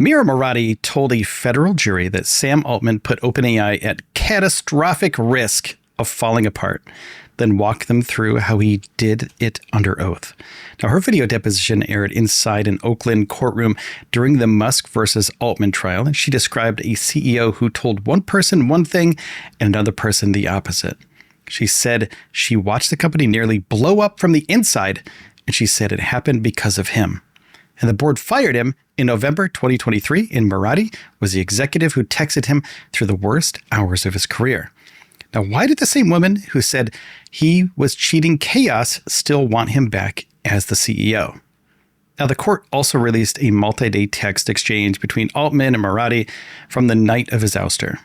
Mira Murati told a federal jury that Sam Altman put OpenAI at catastrophic risk of falling apart, then walked them through how he did it under oath. Now, her video deposition aired inside an Oakland courtroom during the Musk versus Altman trial, and she described a CEO who told one person one thing and another person the opposite. She said she watched the company nearly blow up from the inside, and she said it happened because of him. And the board fired him in November 2023, and Murati was the executive who texted him through the worst hours of his career. Now, why did the same woman who said he was cheating chaos still want him back as the CEO? Now, the court also released a multi-day text exchange between Altman and Murati from the night of his ouster.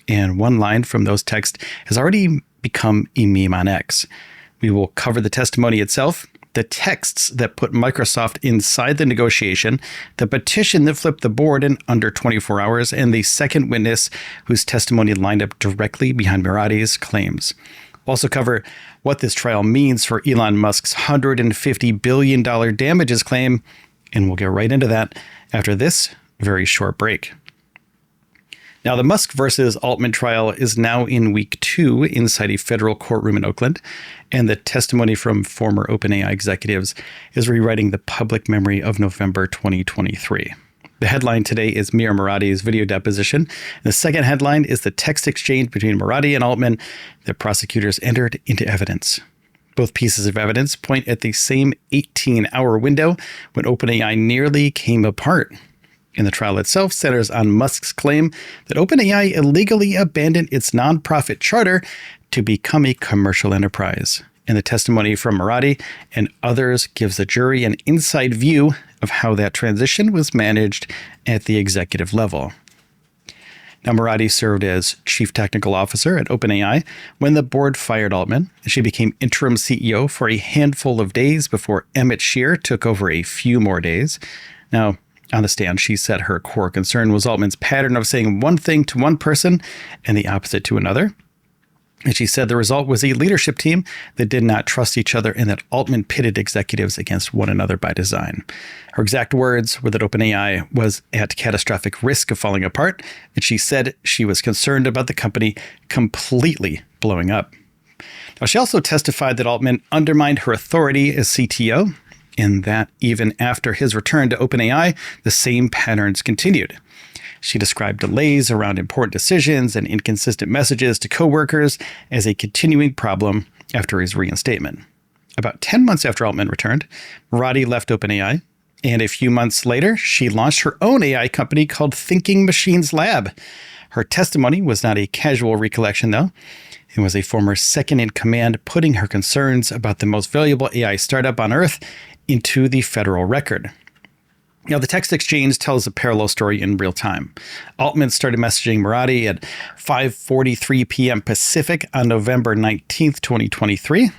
And one line from those texts has already become a meme on X. We will cover the testimony itself, the texts that put Microsoft inside the negotiation, the petition that flipped the board in under 24 hours, and the second witness whose testimony lined up directly behind Murati's claims. We'll also cover what this trial means for Elon Musk's $150 billion damages claim, and we'll get right into that after this very short break. Now, the Musk versus Altman trial is now in week 2 inside a federal courtroom in Oakland, and the testimony from former OpenAI executives is rewriting the public memory of November 2023. The headline today is Mira Murati's video deposition. And the second headline is the text exchange between Murati and Altman that prosecutors entered into evidence. Both pieces of evidence point at the same 18-hour window when OpenAI nearly came apart. And the trial itself centers on Musk's claim that OpenAI illegally abandoned its nonprofit charter to become a commercial enterprise. And the testimony from Murati and others gives the jury an inside view of how that transition was managed at the executive level. Now, Murati served as chief technical officer at OpenAI when the board fired Altman. She became interim CEO for a handful of days before Emmett Shear took over a few more days. Now, on the stand, she said her core concern was Altman's pattern of saying one thing to one person and the opposite to another. And she said the result was a leadership team that did not trust each other and that Altman pitted executives against one another by design. Her exact words were that OpenAI was at catastrophic risk of falling apart, and she said she was concerned about the company completely blowing up. Now, she also testified that Altman undermined her authority as CTO, and that even after his return to OpenAI, the same patterns continued. She described delays around important decisions and inconsistent messages to coworkers as a continuing problem after his reinstatement. About 10 months after Altman returned, Murati left OpenAI, and a few months later, she launched her own AI company called Thinking Machines Lab. Her testimony was not a casual recollection, though. It was a former second-in-command putting her concerns about the most valuable AI startup on Earth into the federal record. Now, the text exchange tells a parallel story in real time. Altman started messaging Murati at 5:43 p.m. Pacific on November 19th, 2023,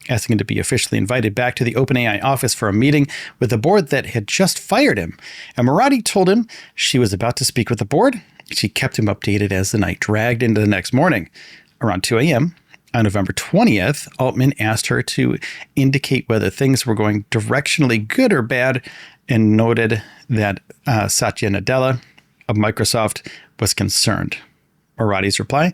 asking him to be officially invited back to the OpenAI office for a meeting with the board that had just fired him. And Murati told him she was about to speak with the board. She kept him updated as the night dragged into the next morning. Around 2 a.m., on November 20th, Altman asked her to indicate whether things were going directionally good or bad and noted that Satya Nadella of Microsoft was concerned. Murati's reply,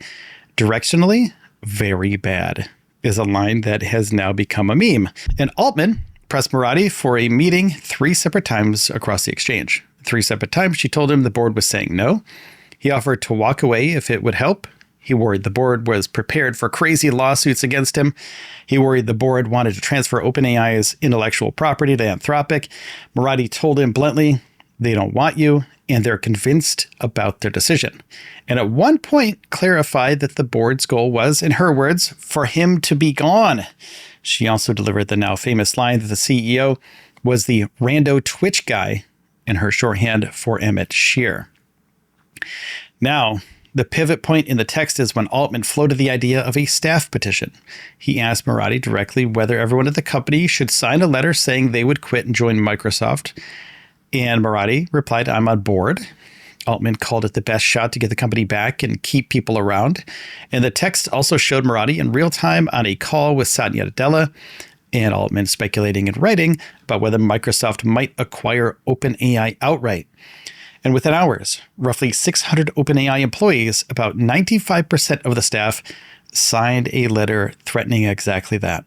directionally, very bad, is a line that has now become a meme. And Altman pressed Murati for a meeting 3 separate times across the exchange. 3 separate times, she told him the board was saying no. He offered to walk away if it would help. He worried the board was prepared for crazy lawsuits against him. He worried the board wanted to transfer OpenAI's intellectual property to Anthropic. Murati told him bluntly, they don't want you, and they're convinced about their decision. And at one point clarified that the board's goal was, in her words, for him to be gone. She also delivered the now famous line that the CEO was the rando Twitch guy in her shorthand for Emmett Shear. Now, the pivot point in the text is when Altman floated the idea of a staff petition. He asked Murati directly whether everyone at the company should sign a letter saying they would quit and join Microsoft. And Murati replied, I'm on board. Altman called it the best shot to get the company back and keep people around. And the text also showed Murati in real time on a call with Satya Nadella and Altman speculating and writing about whether Microsoft might acquire OpenAI outright. And within hours, roughly 600 OpenAI employees, about 95% of the staff, signed a letter threatening exactly that.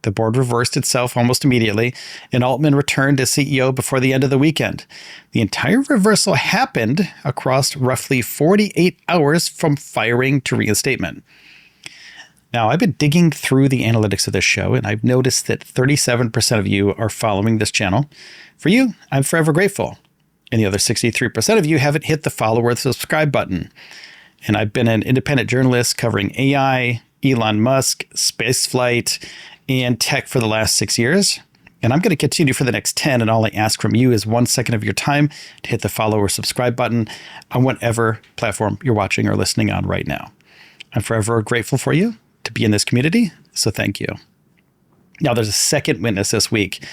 The board reversed itself almost immediately, and Altman returned as CEO before the end of the weekend. The entire reversal happened across roughly 48 hours from firing to reinstatement. Now, I've been digging through the analytics of this show, and I've noticed that 37% of you are following this channel. For you, I'm forever grateful. And the other 63% of you haven't hit the follow or the subscribe button. And I've been an independent journalist covering AI, Elon Musk, spaceflight, and tech for the last 6 years. And I'm going to continue for the next 10. And all I ask from you is 1 second of your time to hit the follow or subscribe button on whatever platform you're watching or listening on right now. I'm forever grateful for you to be in this community. So thank you. Now, there's a second witness this week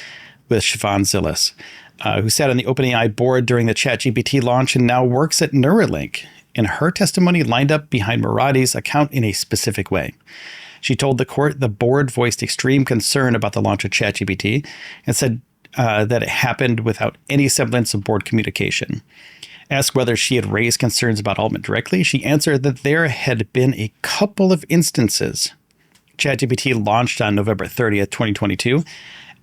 with Siobhan Zilis, who sat on the OpenAI board during the ChatGPT launch and now works at Neuralink. And her testimony lined up behind Murati's account in a specific way. She told the court the board voiced extreme concern about the launch of ChatGPT and said that it happened without any semblance of board communication. Asked whether she had raised concerns about Altman directly, she answered that there had been a couple of instances. ChatGPT launched on November 30th, 2022,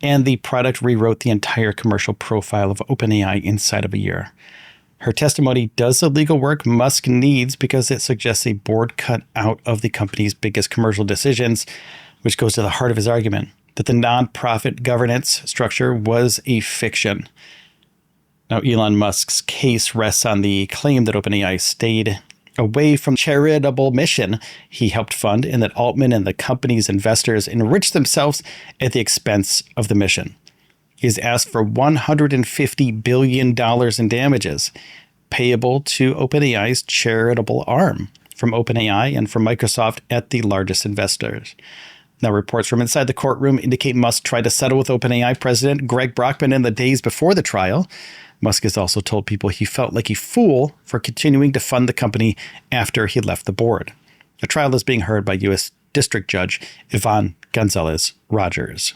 and the product rewrote the entire commercial profile of OpenAI inside of a year. Her testimony does the legal work Musk needs because it suggests a board cut out of the company's biggest commercial decisions, which goes to the heart of his argument that the nonprofit governance structure was a fiction. Now, Elon Musk's case rests on the claim that OpenAI stayed away from charitable mission he helped fund and that Altman and the company's investors enriched themselves at the expense of the mission. He's asked for $150 billion in damages payable to OpenAI's charitable arm from OpenAI and from Microsoft at the largest investors. Now, reports from inside the courtroom indicate Musk tried to settle with OpenAI president Greg Brockman in the days before the trial. Musk has also told people he felt like a fool for continuing to fund the company after he left the board. The trial is being heard by U.S. District Judge Yvonne Gonzalez Rogers.